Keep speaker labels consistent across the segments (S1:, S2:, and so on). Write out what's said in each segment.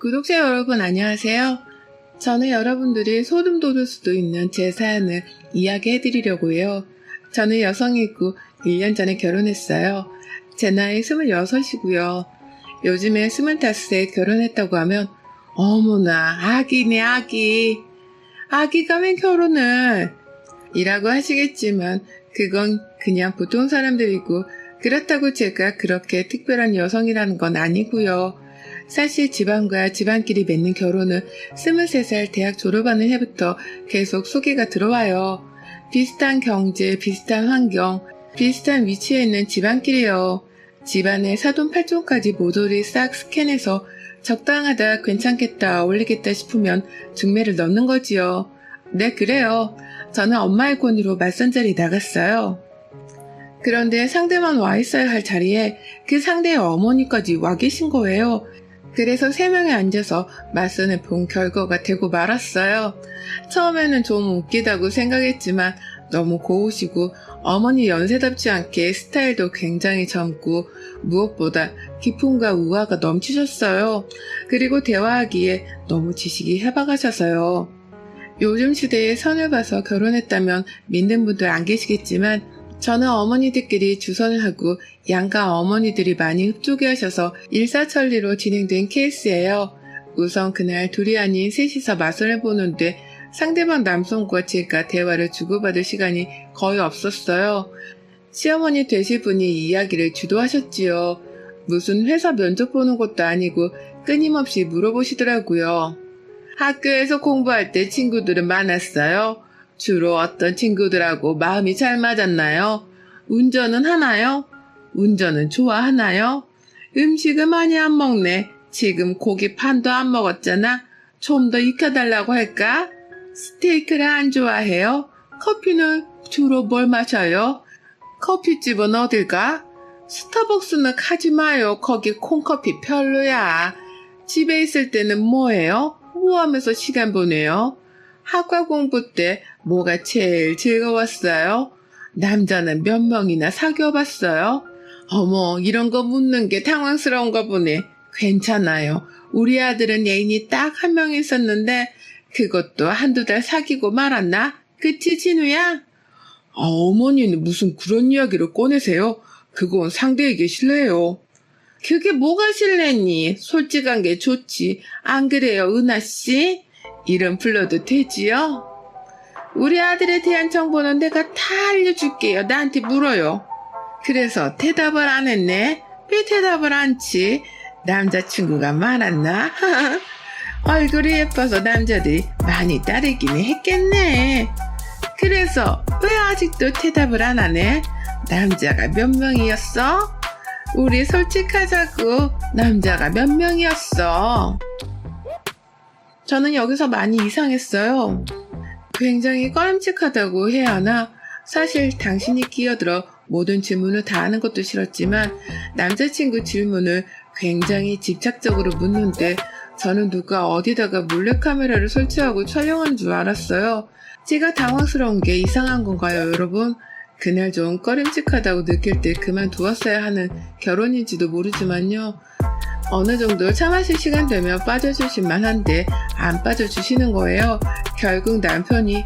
S1: 구독자 여러분 안녕하세요. 저는 여러분들이 소름 돋을 수도 있는 제 사연을 이야기해드리려고 해요. 저는 여성이고 1년 전에 결혼했어요. 제 나이 26이고요. 요즘에 25세 결혼했다고 하면 어머나 아기네 아기. 아기가 왜 결혼을? 이라고 하시겠지만 그건 그냥 보통 사람들이고 그렇다고 제가 그렇게 특별한 여성이라는 건 아니고요. 사실 집안과 집안끼리 맺는 결혼은 23살 대학 졸업하는 해부터 계속 소개가 들어와요. 비슷한 경제, 비슷한 환경, 비슷한 위치에 있는 집안끼리요. 집안의 사돈팔촌까지 모조리 싹 스캔해서 적당하다, 괜찮겠다, 어울리겠다 싶으면 중매를 넣는 거지요. 네, 그래요. 저는 엄마의 권유로 맞선자리 나갔어요. 그런데 상대만 와 있어야 할 자리에 그 상대의 어머니까지 와 계신 거예요. 그래서 3명이 앉아서 맞선을 본 결과가 되고 말았어요. 처음에는 좀 웃기다고 생각했지만 너무 고우시고 어머니 연세답지 않게 스타일도 굉장히 젊고 무엇보다 기품과 우아가 넘치셨어요. 그리고 대화하기에 너무 지식이 해박하셔서요. 요즘 시대에 선을 봐서 결혼했다면 믿는 분들 안 계시겠지만 저는 어머니들끼리 주선을 하고 양가 어머니들이 많이 흡족해 하셔서 일사천리로 진행된 케이스예요. 우선 그날 둘이 아닌 셋이서 맞선을 보는데 상대방 남성과 제가 대화를 주고받을 시간이 거의 없었어요. 시어머니 되실 분이 이야기를 주도하셨지요. 무슨 회사 면접 보는 것도 아니고 끊임없이 물어보시더라고요. 학교에서 공부할 때 친구들은 많았어요. 주로 어떤 친구들하고 마음이 잘 맞았나요? 운전은 하나요? 운전은 좋아하나요? 음식은 많이 안 먹네. 지금 고기 판도 안 먹었잖아. 좀 더 익혀달라고 할까? 스테이크를 안 좋아해요? 커피는 주로 뭘 마셔요? 커피집은 어딜까? 스타벅스는 가지 마요. 거기 콩커피 별로야. 집에 있을 때는 뭐해요? 뭐 하면서 시간 보내요? 학과 공부 때 뭐가 제일 즐거웠어요? 남자는 몇 명이나 사귀어봤어요? 어머, 이런 거 묻는 게 당황스러운가 보네. 괜찮아요. 우리 아들은 애인이 딱 1명 있었는데 그것도 1~2달 사귀고 말았나? 그치, 진우야? 어머니는 무슨 그런 이야기를 꺼내세요? 그건 상대에게 실례예요. 그게 뭐가 실례니? 솔직한 게 좋지. 안 그래요, 은하씨? 이름 불러도 되지요? 우리 아들에 대한 정보는 내가 다 알려줄게요. 나한테 물어요. 그래서 대답을 안 했네? 왜 대답을 않지? 남자친구가 많았나? 얼굴이 예뻐서 남자들이 많이 따르기는 했겠네. 그래서 왜 아직도 대답을 안 하네? 남자가 몇 명이었어? 우리 솔직하자고. 남자가 몇 명이었어? 저는 여기서 많이 이상했어요. 굉장히 꺼림칙하다고 해야 하나? 사실 당신이 끼어들어 모든 질문을 다 하는 것도 싫었지만 남자친구 질문을 굉장히 집착적으로 묻는데 저는 누가 어디다가 몰래카메라를 설치하고 촬영한 줄 알았어요. 제가 당황스러운 게 이상한 건가요, 여러분? 그날 좀 꺼림칙하다고 느낄 때 그만두었어야 하는 결혼인지도 모르지만요. 어느 정도 참으실 시간 되면 빠져주실 만한데 안 빠져주시는 거예요. 결국 남편이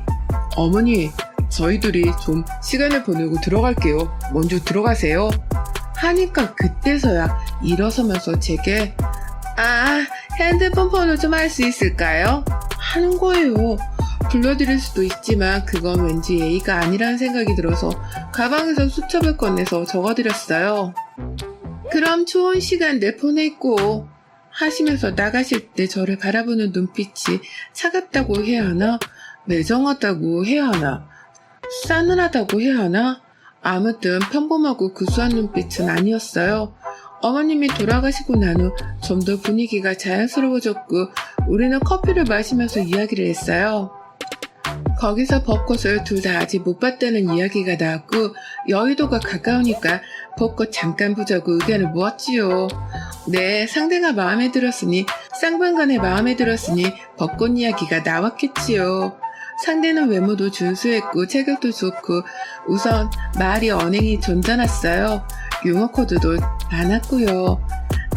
S1: 어머니, 저희들이 좀 시간을 보내고 들어갈게요. 먼저 들어가세요. 하니까 그때서야 일어서면서 제게 핸드폰 번호 좀 알 수 있을까요? 하는 거예요. 불러드릴 수도 있지만 그건 왠지 예의가 아니라는 생각이 들어서 가방에서 수첩을 꺼내서 적어드렸어요. 그럼 좋은 시간들 보내고 하시면서 나가실 때 저를 바라보는 눈빛이 차갑다고 해야 하나? 매정하다고 해야 하나? 싸늘하다고 해야 하나? 아무튼 평범하고 구수한 눈빛은 아니었어요. 어머님이 돌아가시고 난 후 좀 더 분위기가 자연스러워졌고 우리는 커피를 마시면서 이야기를 했어요. 거기서 벚꽃을 둘 다 아직 못 봤다는 이야기가 나왔고 여의도가 가까우니까 벚꽃 잠깐 보자고 의견을 모았지요. 네, 상대가 마음에 들었으니 쌍방간에 마음에 들었으니 벚꽃 이야기가 나왔겠지요. 상대는 외모도 준수했고 체격도 좋고 우선 말이 언행이 점잖았어요. 유머 코드도 많았고요.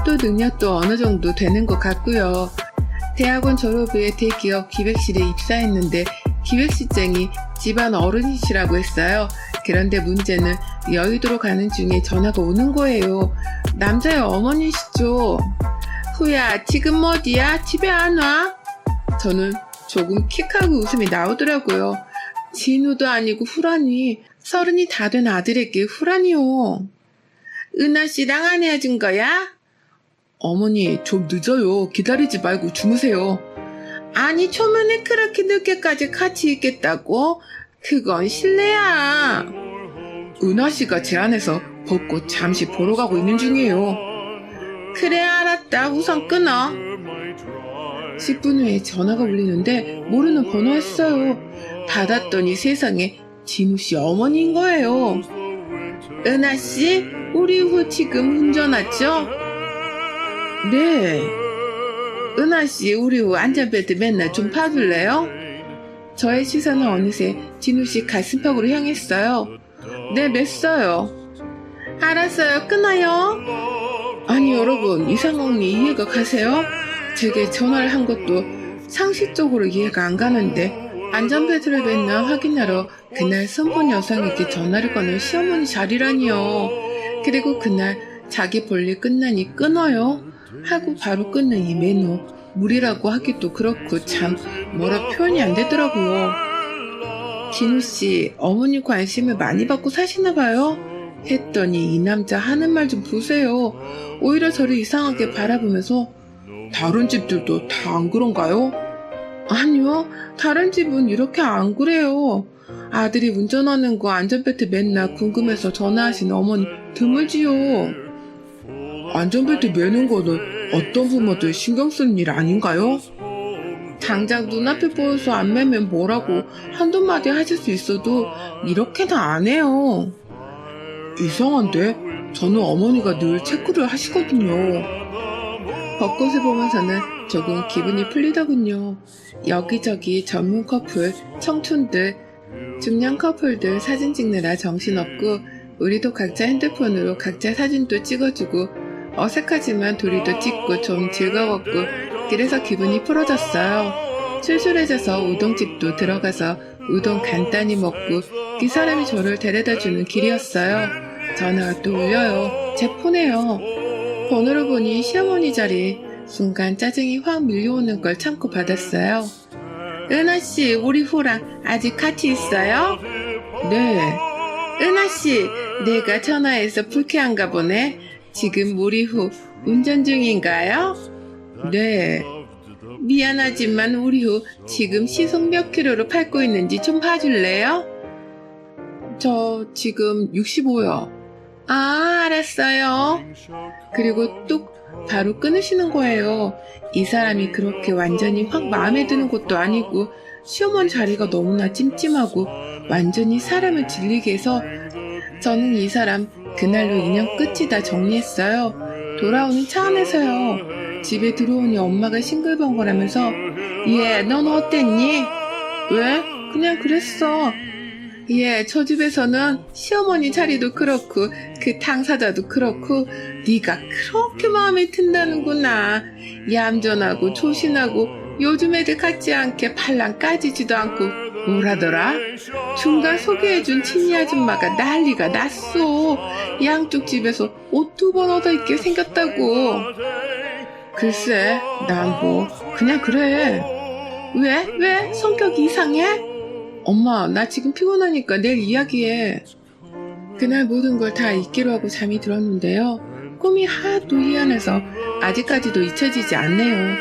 S1: 또 능력도 어느 정도 되는 것 같고요. 대학원 졸업 후에 대기업 기획실에 입사했는데 기획실장이 집안 어른이시라고 했어요. 그런데 문제는 여의도로 가는 중에 전화가 오는 거예요. 남자의 어머니시죠. 후야, 지금 어디야? 집에 안 와? 저는 조금 킥하고 웃음이 나오더라고요. 진우도 아니고 후라니, 30이 다 된 아들에게 후라니요. 은하씨랑 안 헤어진 거야? 어머니, 좀 늦어요. 기다리지 말고 주무세요. 아니, 초면에 그렇게 늦게까지 같이 있겠다고? 그건 실례야. 은하씨가 제 안에서 벚꽃 잠시 보러 가고 있는 중이에요. 그래, 알았다. 우선 끊어. 10분 후에 전화가 울리는데 모르는 번호였어요. 받았더니 세상에 진우씨 어머니인 거예요. 은하씨, 우리 후 지금 운전하죠? 네. 은하씨, 우리 후 안전벨트 맨날 좀 파줄래요? 저의 시선은 어느새 진우씨 가슴팍으로 향했어요. 네, 맸어요. 알았어요. 끊어요. 아니, 여러분, 이 상황이 이해가 가세요? 제게 전화를 한 것도 상식적으로 이해가 안 가는데 안전벨트를 맸나 확인하러 그날 선본 여성에게 전화를 거는 시어머니 자리라니요. 그리고 그날 자기 볼일 끝나니 끊어요 하고 바로 끊는 이 매너, 무리라고 하기도 그렇고 참 뭐라 표현이 안 되더라고요. 진우씨, 어머니 관심을 많이 받고 사시나 봐요? 했더니 이 남자 하는 말 좀 보세요. 오히려 저를 이상하게 바라보면서 다른 집들도 다 안 그런가요? 아니요, 다른 집은 이렇게 안 그래요. 아들이 운전하는 거 안전벨트 맨날 궁금해서 전화하시는 어머니 드물지요. 안전벨트 매는 거는 어떤 부모들 신경 쓰는 일 아닌가요? 당장 눈앞에 보여서 안 매면 뭐라고 한두 마디 하실 수 있어도 이렇게는 안 해요. 이상한데 저는 어머니가 늘 체크를 하시거든요. 벚꽃을 보면서는 조금 기분이 풀리더군요. 여기저기 전문 커플, 청춘들, 중년 커플들 사진 찍느라 정신없고 우리도 각자 핸드폰으로 각자 사진도 찍어주고 어색하지만 둘이도 찍고 좀 즐거웠고 그래서 기분이 풀어졌어요. 출출해져서 우동집도 들어가서 우동 간단히 먹고 그 사람이 저를 데려다주는 길이었어요. 전화가 또 울려요. 제 폰에요. 번호를 보니 시어머니 자리. 순간 짜증이 확 밀려오는 걸 참고 받았어요. 은하씨, 우리 후랑 아직 같이 있어요? 네. 은하씨, 내가 전화해서 불쾌한가 보네. 지금 우리 후 운전 중인가요? 네. 미안하지만 우리 후 지금 시속 몇 킬로로 밟고 있는지 좀 봐줄래요? 저 지금 65요. 아, 알았어요. 그리고 뚝 바로 끊으시는 거예요. 이 사람이 그렇게 완전히 확 마음에 드는 것도 아니고 시어머니 자리가 너무나 찜찜하고 완전히 사람을 질리게 해서 저는 이 사람 그날로 인연 끝이다 정리했어요. 돌아오는 차 안에서요. 집에 들어오니 엄마가 싱글벙글하면서 얘, 넌 어땠니? 왜? 그냥 그랬어. 예, 저 집에서는 시어머니 자리도 그렇고 그 당사자도 그렇고 네가 그렇게 마음에 든다는구나. 얌전하고 조신하고 요즘 애들 같지 않게 팔랑 까지지도 않고 뭐라더라? 중간 소개해준 친이 아줌마가 난리가 났어. 양쪽 집에서 옷 2번 얻어입게 생겼다고. 글쎄, 난 뭐 그냥 그래. 왜? 왜? 성격이 이상해? 엄마, 나 지금 피곤하니까 내일 이야기해. 그날 모든 걸 다 잊기로 하고 잠이 들었는데요. 꿈이 하도 희한해서 아직까지도 잊혀지지 않네요.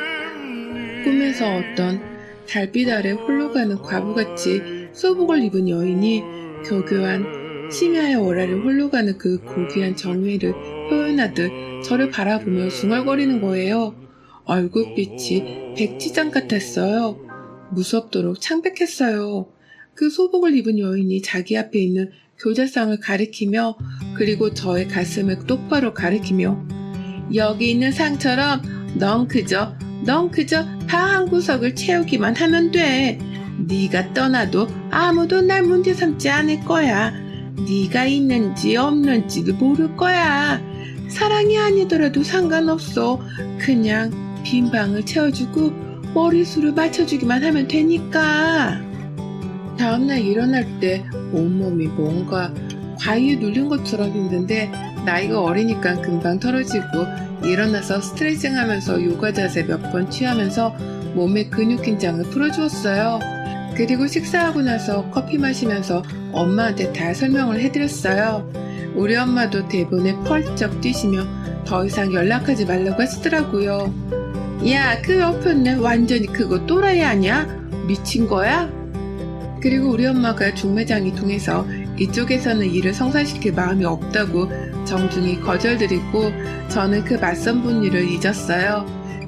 S1: 꿈에서 어떤 달빛 아래 홀로 가는 과부같이 소복을 입은 여인이 교교한 심야의 오라를 홀로 가는 그 고귀한 정회를 표현하듯 저를 바라보며 중얼거리는 거예요. 얼굴빛이 백지장 같았어요. 무섭도록 창백했어요. 그 소복을 입은 여인이 자기 앞에 있는 교자상을 가리키며 그리고 저의 가슴을 똑바로 가리키며 여기 있는 상처럼 넌 그저 방 한 구석을 채우기만 하면 돼. 네가 떠나도 아무도 날 문제 삼지 않을 거야. 네가 있는지 없는지도 모를 거야. 사랑이 아니더라도 상관없어. 그냥 빈 방을 채워주고 머리수를 맞춰주기만 하면 되니까. 다음날 일어날 때 온몸이 뭔가 과위에 눌린 것처럼 힘든데 나이가 어리니까 금방 털어지고 일어나서 스트레칭 하면서 요가 자세 몇 번 취하면서 몸의 근육 긴장을 풀어주었어요. 그리고 식사하고 나서 커피 마시면서 엄마한테 다 설명을 해드렸어요. 우리 엄마도 대본에 펄쩍 뛰시며 더 이상 연락하지 말라고 하시더라고요. 야, 그 옆에는 완전히 그거 또라이 아니야? 미친 거야? 그리고 우리 엄마가 중매장이 통해서 이쪽에서는 일을 성사시킬 마음이 없다고 정중히 거절드리고 저는 그 맞선 분 일을 잊었어요.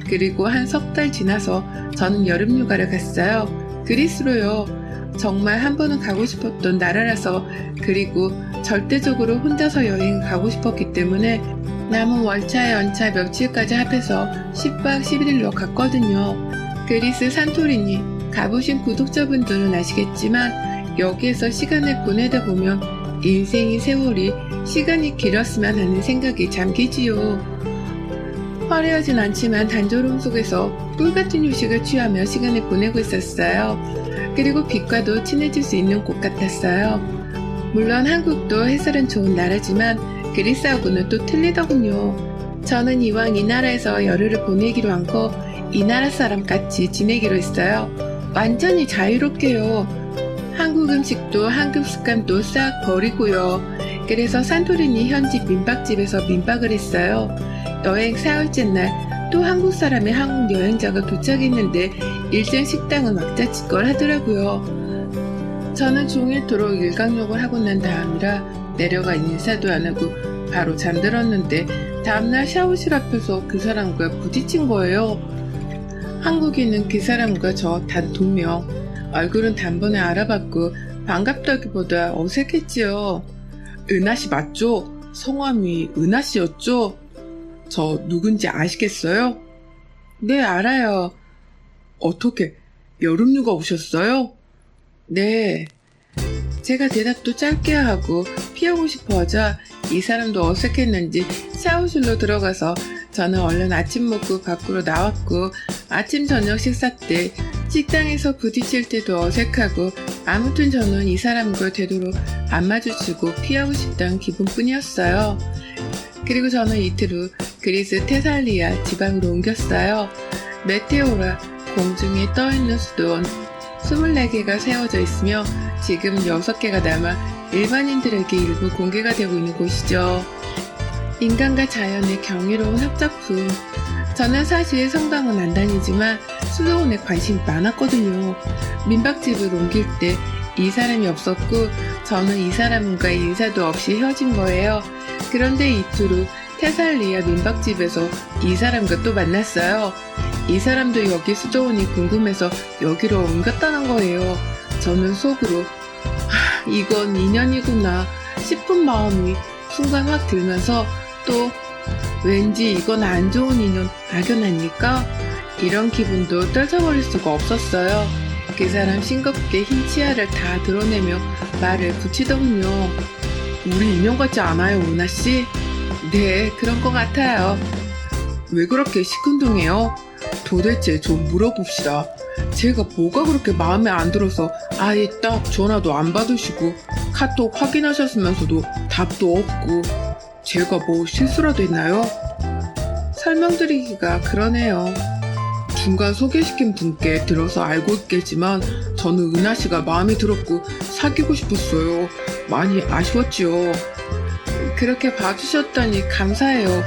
S1: 그리고 한 석 달 지나서 저는 여름휴가를 갔어요. 그리스로요. 정말 한 번은 가고 싶었던 나라라서 그리고 절대적으로 혼자서 여행을 가고 싶었기 때문에 남은 월차 연차 며칠까지 합해서 10박 11일로 갔거든요. 그리스 산토리니 가보신 구독자분들은 아시겠지만 여기에서 시간을 보내다 보면 인생의 세월이 시간이 길었으면 하는 생각이 잠기지요. 화려하진 않지만 단조로움 속에서 꿀같은 휴식을 취하며 시간을 보내고 있었어요. 그리고 빛과도 친해질 수 있는 곳 같았어요. 물론 한국도 해설은 좋은 나라지만 그리스하고는 또 틀리더군요. 저는 이왕 이 나라에서 열흘을 보내기로 한 거 이 나라 사람 같이 지내기로 했어요. 완전히 자유롭게요. 한국 음식도 한국 습관도 싹 버리고요. 그래서 산토리니 현지 민박집에서 민박을 했어요. 여행 4일째 날 또 한국 사람의 한국 여행자가 도착했는데 일정 식당은 왁자지껄 하더라고요. 저는 종일토록 일광욕을 하고 난 다음이라 내려가 인사도 안 하고 바로 잠들었는데 다음날 샤워실 앞에서 그 사람과 부딪힌 거예요. 한국인은 그 사람과 저 단 2명. 얼굴은 단번에 알아봤고 반갑다기보다 어색했지요. 은하씨 맞죠? 성함이 은하씨였죠? 저 누군지 아시겠어요? 네, 알아요. 어떻게 여름휴가 오셨어요? 네. 제가 대답도 짧게 하고 피하고 싶어 하자 이 사람도 어색했는지 샤워실로 들어가서 저는 얼른 아침 먹고 밖으로 나왔고 아침 저녁 식사 때 식당에서 부딪힐 때도 어색하고 아무튼 저는 이 사람과 되도록 안 마주치고 피하고 싶다는 기분뿐이었어요. 그리고 저는 이틀 후 그리스 테살리아 지방으로 옮겼어요. 메테오라 공중에 떠있는 수도원 24개가 세워져 있으며 지금 6개가 남아 일반인들에게 일부 공개가 되고 있는 곳이죠. 인간과 자연의 경이로운 합작품. 저는 사실 성당은 안 다니지만 수도원에 관심이 많았거든요. 민박집을 옮길 때 이 사람이 없었고 저는 이 사람과 인사도 없이 헤어진 거예요. 그런데 이틀 후 테살리아 민박집에서 이 사람과 또 만났어요. 이 사람도 여기 수도원이 궁금해서 여기로 옮겼다는 거예요. 저는 속으로 이건 인연이구나 싶은 마음이 순간 확 들면서 또 왠지 이건 안 좋은 인연 막연하니까 이런 기분도 떨쳐버릴 수가 없었어요. 그 사람 싱겁게 흰 치아를 다 드러내며 말을 붙이더군요. 우리 인연 같지 않아요, 은하씨? 네, 그런 것 같아요. 왜 그렇게 시큰둥해요? 도대체 좀 물어봅시다. 제가 뭐가 그렇게 마음에 안 들어서 아예 딱 전화도 안 받으시고 카톡 확인하셨으면서도 답도 없고 제가 뭐 실수라도 했나요? 설명드리기가 그러네요. 중간 소개시킨 분께 들어서 알고 있겠지만 저는 은하씨가 마음에 들었고 사귀고 싶었어요. 많이 아쉬웠지요. 그렇게 봐주셨다니 감사해요.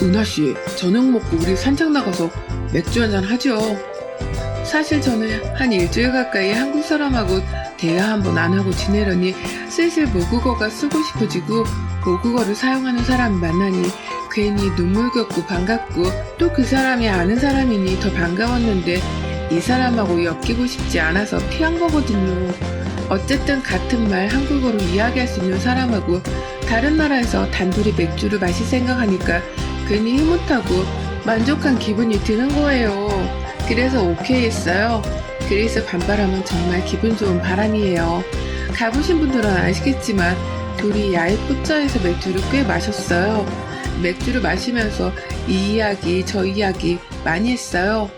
S1: 은하씨, 저녁 먹고 우리 산책 나가서 맥주 한잔 하죠. 사실 저는 한 일주일 가까이 한국 사람하고 대화 한 번 안 하고 지내려니 슬슬 모국어가 쓰고 싶어지고 모국어를 사용하는 사람을 만나니 괜히 눈물겹고 반갑고 또 그 사람이 아는 사람이니 더 반가웠는데 이 사람하고 엮이고 싶지 않아서 피한 거거든요. 어쨌든 같은 말 한국어로 이야기할 수 있는 사람하고 다른 나라에서 단둘이 맥주를 마실 생각하니까 괜히 흐뭇하고 만족한 기분이 드는 거예요. 그래서 오케이 했어요. 그리스 밤바람은 정말 기분 좋은 바람이에요. 가보신 분들은 아시겠지만 둘이 야외포차에서 맥주를 꽤 마셨어요. 맥주를 마시면서 이 이야기 저 이야기 많이 했어요.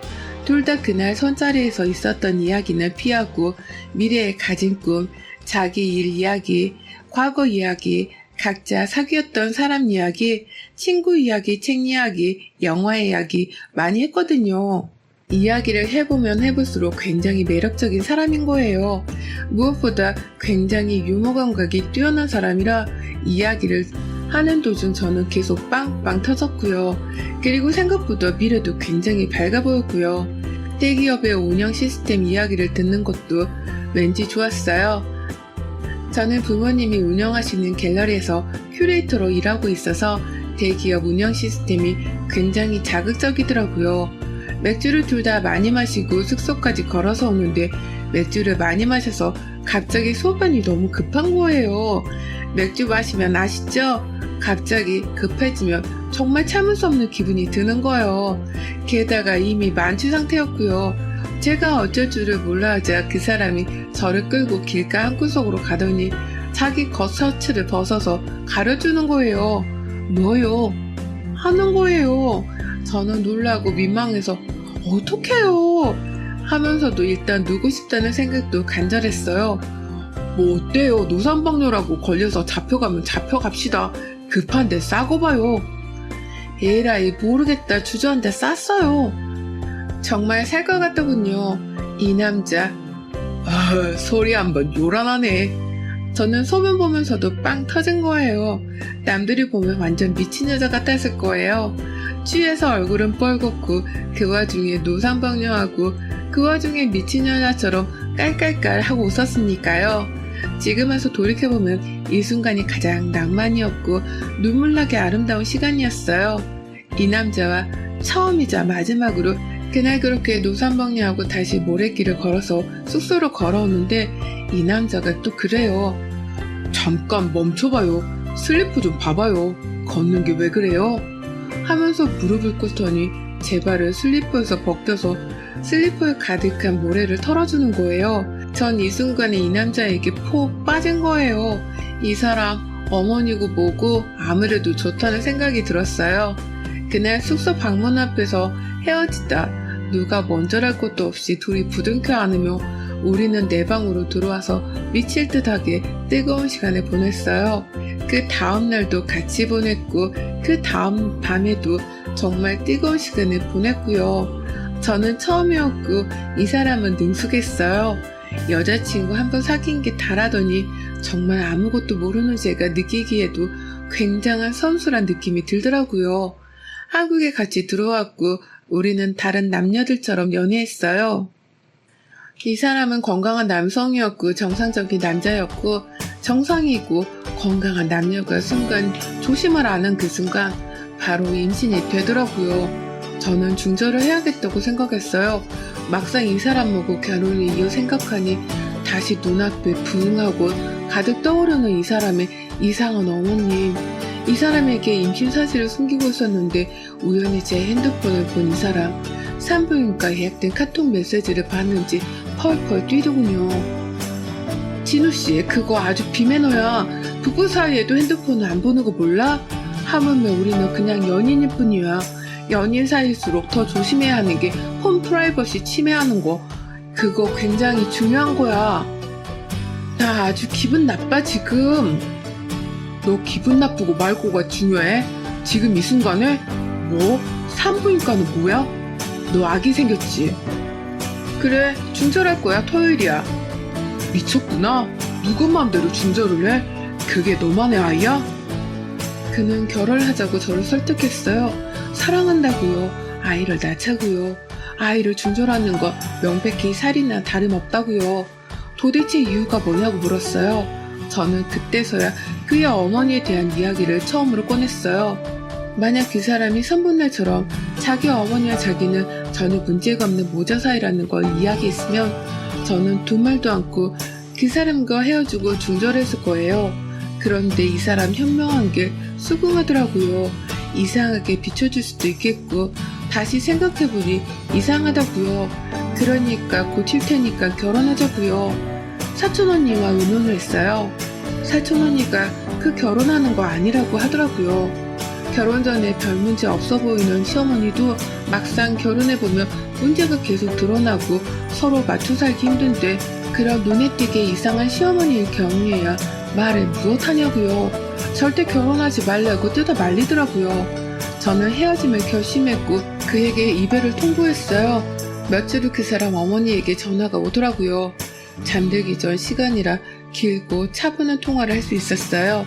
S1: 둘 다 그날 손자리에서 있었던 이야기는 피하고 미래에 가진 꿈, 자기 일 이야기, 과거 이야기, 각자 사귀었던 사람 이야기, 친구 이야기, 책 이야기, 영화 이야기 많이 했거든요. 이야기를 해보면 해볼수록 굉장히 매력적인 사람인 거예요. 무엇보다 굉장히 유머 감각이 뛰어난 사람이라 이야기를 하는 도중 저는 계속 빵빵 터졌고요. 그리고 생각보다 미래도 굉장히 밝아 보였고요. 대기업의 운영 시스템 이야기를 듣는 것도 왠지 좋았어요. 저는 부모님이 운영하시는 갤러리에서 큐레이터로 일하고 있어서 대기업 운영 시스템이 굉장히 자극적이더라고요. 맥주를 둘 다 많이 마시고 숙소까지 걸어서 오는데 맥주를 많이 마셔서 갑자기 소변이 너무 급한 거예요. 맥주 마시면 아시죠? 갑자기 급해지면 정말 참을 수 없는 기분이 드는 거예요. 게다가 이미 만취 상태였고요. 제가 어쩔 줄을 몰라 하자 그 사람이 저를 끌고 길가 한구석으로 가더니 자기 겉셔츠를 벗어서 가려주는 거예요. 뭐요? 하는 거예요. 저는 놀라고 민망해서 어떡해요? 하면서도 일단 누고 싶다는 생각도 간절했어요. 뭐 어때요? 노산방뇨라고 걸려서 잡혀가면 잡혀갑시다. 급한데 싸고 봐요. 에라이 모르겠다 주저앉아 쌌어요. 정말 살 것 같더군요. 이 남자. 소리 한번 요란하네. 저는 소문 보면서도 빵 터진 거예요. 남들이 보면 완전 미친 여자 같았을 거예요. 취해서 얼굴은 뻘겋고 그 와중에 노상방뇨하고 그 와중에 미친 여자처럼 깔깔깔 하고 웃었으니까요. 지금 와서 돌이켜보면 이 순간이 가장 낭만이었고 눈물나게 아름다운 시간이었어요. 이 남자와 처음이자 마지막으로 그날 그렇게 노산방뇨하고 다시 모래길을 걸어서 숙소로 걸어오는데 이 남자가 또 그래요. 잠깐 멈춰봐요. 슬리퍼 좀 봐봐요. 걷는 게 왜 그래요? 하면서 무릎을 꿇더니 제 발을 슬리퍼에서 벗겨서 슬리퍼에 가득한 모래를 털어주는 거예요. 전 이 순간에 이 남자에게 폭 빠진 거예요. 이 사람 어머니고 뭐고 아무래도 좋다는 생각이 들었어요. 그날 숙소 방문 앞에서 헤어지다 누가 먼저랄 것도 없이 둘이 부둥켜 안으며 우리는 내 방으로 들어와서 미칠 듯하게 뜨거운 시간을 보냈어요. 그 다음 날도 같이 보냈고 그 다음 밤에도 정말 뜨거운 시간을 보냈고요. 저는 처음이었고 이 사람은 능숙했어요. 여자친구 한 번 사귄 게 다라더니 정말 아무것도 모르는 제가 느끼기에도 굉장한 선수란 느낌이 들더라고요. 한국에 같이 들어왔고 우리는 다른 남녀들처럼 연애했어요. 이 사람은 건강한 남성이었고 정상적인 남자였고 정상이고 건강한 남녀가 순간 조심을 안 한 그 순간 바로 임신이 되더라고요. 저는 중절을 해야겠다고 생각했어요. 막상 이 사람 보고 결혼을 이어 생각하니 다시 눈앞에 부응하고 가득 떠오르는 이 사람의 이상한 어머님. 이 사람에게 임신 사실을 숨기고 있었는데 우연히 제 핸드폰을 본 이 사람. 산부인과 예약된 카톡 메시지를 봤는지 펄펄 뛰더군요. 진우씨 그거 아주 비매너야. 부부 사이에도 핸드폰을 안 보는 거 몰라? 하물며 우리는 그냥 연인일 뿐이야. 연인 사이일수록 더 조심해야 하는 게 홈 프라이버시 침해하는 거. 그거 굉장히 중요한 거야. 나 아주 기분 나빠 지금. 너 기분 나쁘고 말고가 중요해? 지금 이 순간에? 뭐? 산부인과는 뭐야? 너 아기 생겼지? 그래 중절할 거야. 토요일이야. 미쳤구나. 누구 맘대로 중절을 해? 그게 너만의 아이야? 그는 결혼하자고 저를 설득했어요. 사랑한다고요. 아이를 낳자고요. 아이를 중절하는 거 명백히 살이나 다름없다고요. 도대체 이유가 뭐냐고 물었어요. 저는 그때서야 그의 어머니에 대한 이야기를 처음으로 꺼냈어요. 만약 그 사람이 선분날처럼 자기 어머니와 자기는 전혀 문제가 없는 모자 사이라는 걸 이야기했으면 저는 두 말도 않고 그 사람과 헤어지고 중절했을 거예요. 그런데 이 사람 현명한 게 수긍하더라고요. 이상하게 비춰줄 수도 있겠고 다시 생각해보니 이상하다고요. 그러니까 고칠 테니까 결혼하자고요. 사촌언니와 의논을 했어요. 사촌언니가 그 결혼하는 거 아니라고 하더라고요. 결혼 전에 별 문제 없어 보이는 시어머니도 막상 결혼해보면 문제가 계속 드러나고 서로 맞춰 살기 힘든데 그런 눈에 띄게 이상한 시어머니일 경우에야 말을 무엇하냐고요. 절대 결혼하지 말라고 뜯어 말리더라고요. 저는 헤어짐을 결심했고 그에게 이별을 통보했어요. 며칠 후 그 사람 어머니에게 전화가 오더라고요. 잠들기 전 시간이라 길고 차분한 통화를 할 수 있었어요.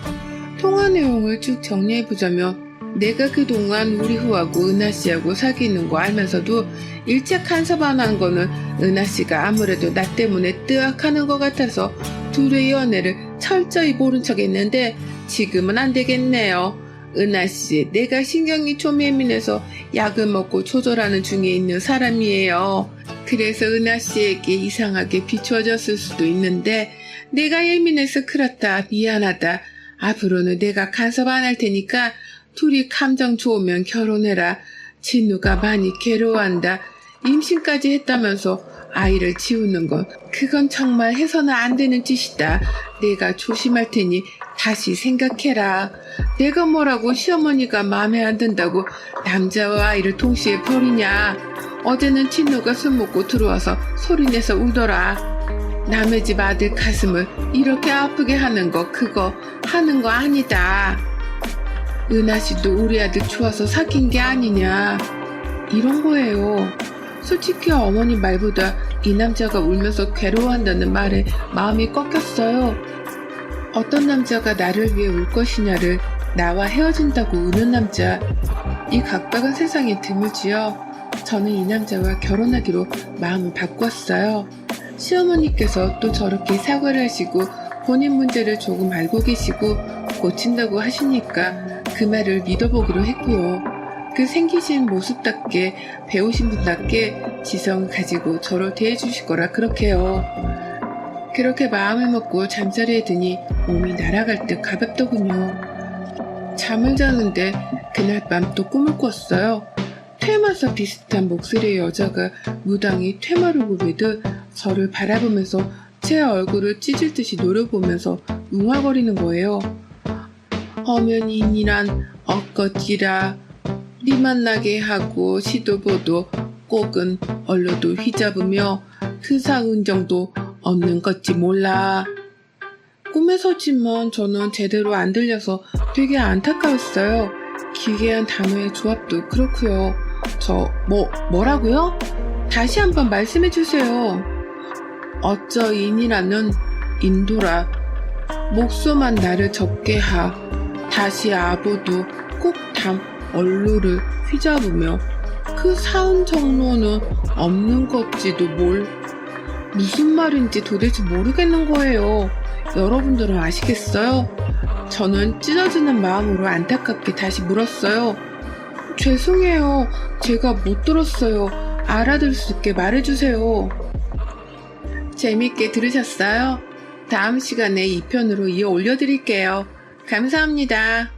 S1: 통화 내용을 쭉 정리해보자면 내가 그동안 우리 후하고 은하씨하고 사귀는 거 알면서도 일찍 간섭안한 거는 은하씨가 아무래도 나 때문에 뜨악하는 것 같아서 둘의 연애를 철저히 모른 척 했는데 지금은 안 되겠네요. 은하씨, 내가 신경이 좀 예민해서 약을 먹고 조절하는 중에 있는 사람이에요. 그래서 은하씨에게 이상하게 비추어졌을 수도 있는데 내가 예민해서 그렇다, 미안하다. 앞으로는 내가 간섭 안 할 테니까 둘이 감정 좋으면 결혼해라. 진우가 많이 괴로워한다. 임신까지 했다면서 아이를 지우는 건 그건 정말 해서는 안 되는 짓이다. 내가 조심할 테니 다시 생각해라. 내가 뭐라고 시어머니가 마음에 안 든다고 남자와 아이를 동시에 버리냐. 어제는 진우가 술 먹고 들어와서 소리내서 울더라. 남의 집 아들 가슴을 이렇게 아프게 하는 거 그거 하는 거 아니다. 은하씨도 우리 아들 좋아서 사귄 게 아니냐. 이런 거예요. 솔직히 어머니 말보다 이 남자가 울면서 괴로워한다는 말에 마음이 꺾였어요. 어떤 남자가 나를 위해 울 것이냐를 나와 헤어진다고 우는 남자. 이 각박한 세상에 드물지요. 저는 이 남자와 결혼하기로 마음을 바꿨어요. 시어머니께서 또 저렇게 사과를 하시고 본인 문제를 조금 알고 계시고 고친다고 하시니까 그 말을 믿어보기로 했고요. 그 생기신 모습답게 배우신 분답게 지성을 가지고 저를 대해주실 거라 그렇게요. 그렇게 마음을 먹고 잠자리에 드니 몸이 날아갈 듯 가볍더군요. 잠을 자는데 그날 밤 또 꿈을 꿨어요. 퇴마사 비슷한 목소리의 여자가 무당히 퇴마를 부르듯 저를 바라보면서 제 얼굴을 찢을 듯이 노려보면서 웅얼거리는 거예요. 허면인이란 엇것이라 니 만나게 하고 시도보도 꼭은 얼로도 휘잡으며 그사은정도 없는 것지 몰라. 꿈에서지만 저는 제대로 안 들려서 되게 안타까웠어요. 기괴한 단어의 조합도 그렇고요. 뭐라고요? 다시 한번 말씀해 주세요. 어쩌인이라는 인도라 목소만 나를 적게 하 다시 아보도 꼭담 얼로를 휘잡으며 그 사은 정로는 없는 것지도 뭘 무슨 말인지 도대체 모르겠는 거예요. 여러분들은 아시겠어요? 저는 찢어지는 마음으로 안타깝게 다시 물었어요. 죄송해요. 제가 못 들었어요. 알아들 수 있게 말해주세요. 재밌게 들으셨어요? 다음 시간에 2편으로 이어 올려드릴게요. 감사합니다.